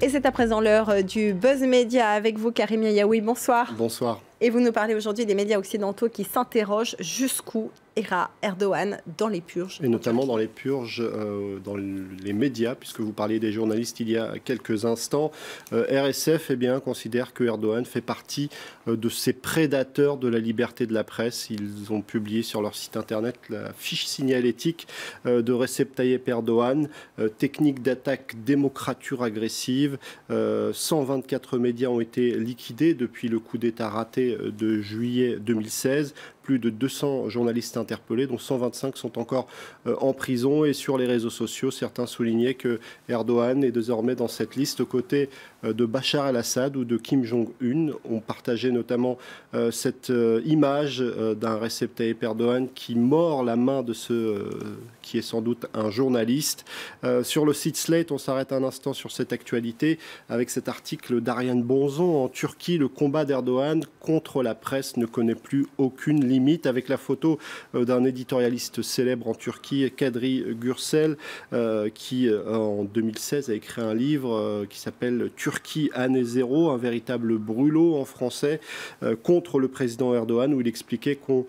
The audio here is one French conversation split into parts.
Et c'est à présent l'heure du Buzz Média avec vous, Karim Yaoui. Bonsoir. Bonsoir. Et vous nous parlez aujourd'hui des médias occidentaux qui s'interrogent jusqu'où ira Erdogan dans les purges. Et notamment dans les purges, dans les médias, puisque vous parliez des journalistes il y a quelques instants. RSF considère que Erdogan fait partie de ces prédateurs de la liberté de la presse. Ils ont publié sur leur site internet la fiche signalétique de Recep Tayyip Erdogan, technique d'attaque, démocrature agressive. 124 médias ont été liquidés depuis le coup d'État raté de juillet 2016. Plus de 200 journalistes interpellés, dont 125 sont encore en prison. Et sur les réseaux sociaux, certains soulignaient que Erdogan est désormais dans cette liste aux côtés de Bachar el-Assad ou de Kim Jong-un. On partageait notamment cette image d'un Recep Tayyip Erdogan qui mord la main de ce qui est sans doute un journaliste. Sur le site Slate, on s'arrête un instant sur cette actualité avec cet article d'Ariane Bonzon. En Turquie, le combat d'Erdogan contre la presse ne connaît plus aucune limite, avec la photo d'un éditorialiste célèbre en Turquie, Kadri Gürsel, qui en 2016 a écrit un livre qui s'appelle Turquie année zéro, un véritable brûlot en français contre le président Erdogan, où il expliquait qu'on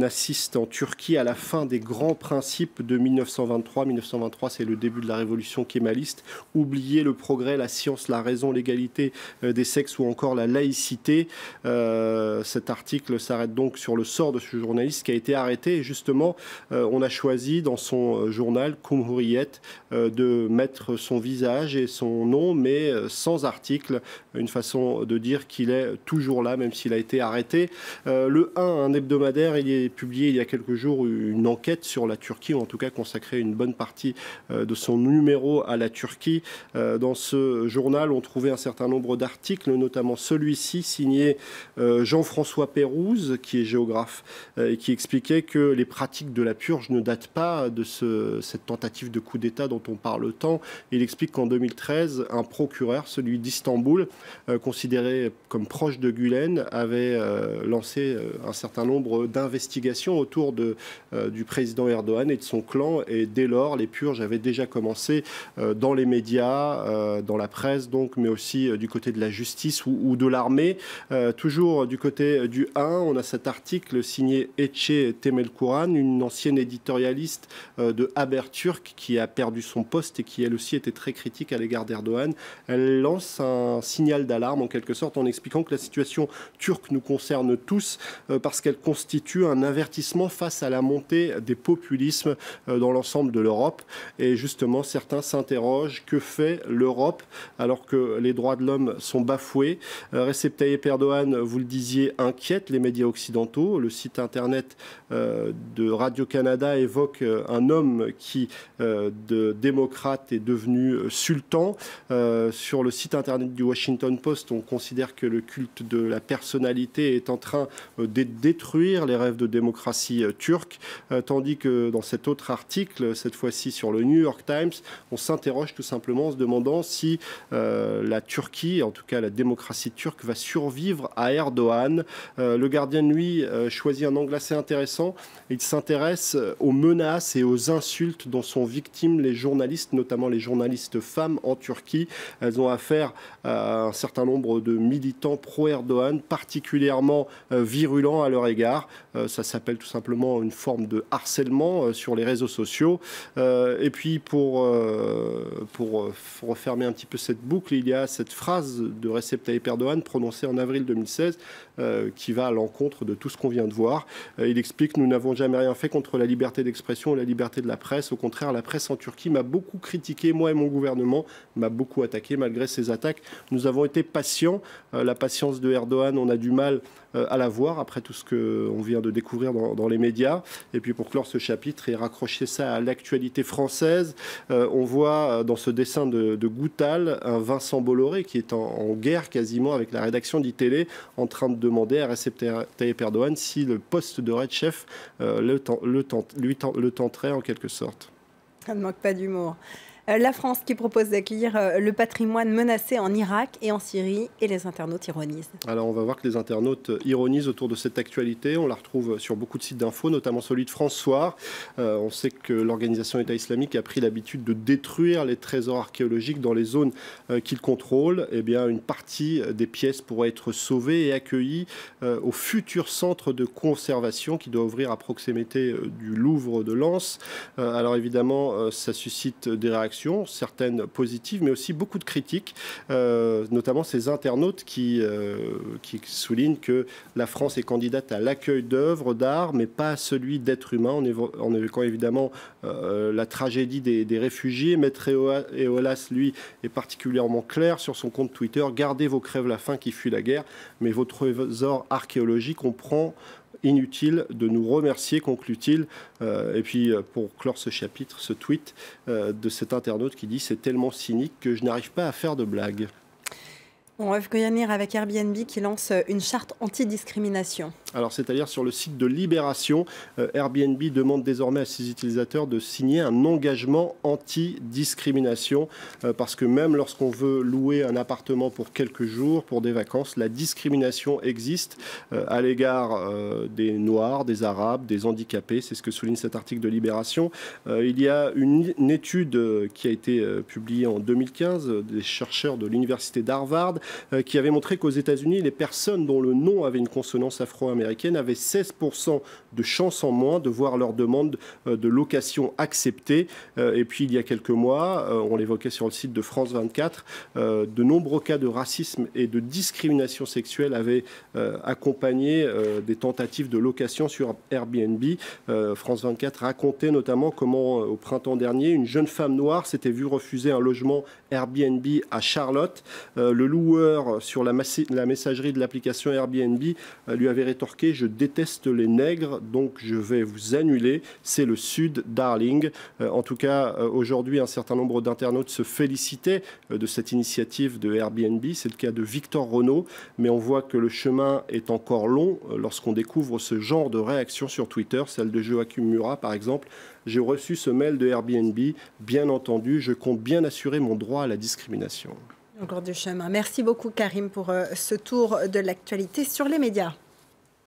assiste en Turquie à la fin des grands principes de 1923. 1923, c'est le début de la révolution kémaliste. Oublier le progrès, la science, la raison, l'égalité des sexes ou encore la laïcité. Cet article s'arrête donc sur le sort de ce journaliste qui a été arrêté. Et justement, on a choisi dans son journal, Cumhuriyet, de mettre son visage et son nom, mais sans article. Une façon de dire qu'il est toujours là, même s'il a été arrêté. Le 1, un hebdomadaire, il est publié il y a quelques jours une enquête sur la Turquie, ou en tout cas consacré une bonne partie de son numéro à la Turquie. Dans ce journal, on trouvait un certain nombre d'articles, notamment celui-ci signé Jean-François Pérouse, qui est géographe, et qui expliquait que les pratiques de la purge ne datent pas de cette tentative de coup d'État dont on parle tant. Il explique qu'en 2013, un procureur, celui d'Istanbul, considéré comme proche de Gülen, avait lancé un certain nombre d'investigations autour du président Erdogan et de son clan. Et dès lors, les purges avaient déjà commencé dans les médias, dans la presse donc, mais aussi du côté de la justice ou de l'armée. Toujours du côté du 1, on a cet article signé Ece Temelkuran, une ancienne éditorialiste de Haberturk qui a perdu son poste et qui elle aussi était très critique à l'égard d'Erdogan. Elle lance un signal d'alarme en quelque sorte en expliquant que la situation turque nous concerne tous parce qu'elle constitue un avertissement face à la montée des populismes dans l'ensemble de l'Europe. Et justement, certains s'interrogent, que fait l'Europe alors que les droits de l'homme sont bafoués? Recep Tayyip Erdogan, vous le disiez, inquiète les médias occidentaux. Le site internet de Radio-Canada évoque un homme qui, de démocrate, est devenu sultan. Sur le site internet du Washington Post, on considère que le culte de la personnalité est en train de détruire les rêves de démocratie turque, tandis que dans cet autre article, cette fois-ci sur le New York Times, on s'interroge tout simplement en se demandant si la Turquie, en tout cas la démocratie turque, va survivre à Erdogan. Le Guardian, lui, choisit un angle assez intéressant. Il s'intéresse aux menaces et aux insultes dont sont victimes les journalistes, notamment les journalistes femmes en Turquie. Elles ont affaire à un certain nombre de militants pro-Erdogan, particulièrement virulents à leur égard. Ça s'appelle tout simplement une forme de harcèlement sur les réseaux sociaux. Et puis pour refermer un petit peu cette boucle, il y a cette phrase de Recep Tayyip Erdogan prononcée en avril 2016 qui va à l'encontre de tout ce qu'on vient de voir. Il explique: nous n'avons jamais rien fait contre la liberté d'expression et la liberté de la presse. Au contraire, la presse en Turquie m'a beaucoup critiqué, moi et mon gouvernement m'a beaucoup attaqué. Malgré ces attaques, nous avons été patients. La patience de Erdogan, on a du mal à la voir après tout ce qu'on vient de découvrir dans les médias. Et puis pour clore ce chapitre et raccrocher ça à l'actualité française, on voit dans ce dessin de Goutal un Vincent Bolloré qui est en guerre quasiment avec la rédaction d'ITélé, en train de demander à Recep Tayyip Erdogan si le poste de Red Chef le tenterait en quelque sorte. Ça ne manque pas d'humour. La France qui propose d'accueillir le patrimoine menacé en Irak et en Syrie, et les internautes ironisent. Alors on va voir que les internautes ironisent autour de cette actualité. On la retrouve sur beaucoup de sites d'infos, notamment celui de France Soir. On sait que l'organisation État islamique a pris l'habitude de détruire les trésors archéologiques dans les zones qu'il contrôle. Eh bien, une partie des pièces pourrait être sauvée et accueillie au futur centre de conservation qui doit ouvrir à proximité du Louvre de Lens. Alors évidemment, ça suscite des réactions, certaines positives, mais aussi beaucoup de critiques, notamment ces internautes qui soulignent que la France est candidate à l'accueil d'œuvres d'art, mais pas à celui d'êtres humains, en évoquant évidemment la tragédie des réfugiés. Maître Eolas, lui, est particulièrement clair sur son compte Twitter. Gardez vos crèves-la-faim qui fuient la guerre, mais vos trésors archéologiques, on prend inutile de nous remercier, conclut-il. Et puis, pour clore ce chapitre, ce tweet de cet internaute qui dit « C'est tellement cynique que je n'arrive pas à faire de blagues ». On va venir avec Airbnb qui lance une charte anti-discrimination. Alors, c'est-à-dire sur le site de Libération, Airbnb demande désormais à ses utilisateurs de signer un engagement anti-discrimination parce que même lorsqu'on veut louer un appartement pour quelques jours, pour des vacances, la discrimination existe à l'égard des Noirs, des Arabes, des handicapés. C'est ce que souligne cet article de Libération. Il y a une étude qui a été publiée en 2015 des chercheurs de l'université d'Harvard qui avait montré qu'aux États-Unis, les personnes dont le nom avait une consonance afro-américaine avaient 16% de chances en moins de voir leur demande de location acceptée. Et puis, il y a quelques mois, on l'évoquait sur le site de France 24, de nombreux cas de racisme et de discrimination sexuelle avaient accompagné des tentatives de location sur Airbnb. France 24 racontait notamment comment, au printemps dernier, une jeune femme noire s'était vue refuser un logement Airbnb à Charlotte. Le loueur sur la messagerie de l'application Airbnb lui avait rétorqué « Je déteste les nègres, donc je vais vous annuler. C'est le Sud, darling ». En tout cas, aujourd'hui, un certain nombre d'internautes se félicitaient de cette initiative de Airbnb. C'est le cas de Victor Renaud, mais on voit que le chemin est encore long lorsqu'on découvre ce genre de réaction sur Twitter, celle de Joachim Murat par exemple. J'ai reçu ce mail de Airbnb. Bien entendu, je compte bien assurer mon droit à la discrimination. Encore du chemin. Merci beaucoup Karim pour ce tour de l'actualité sur les médias.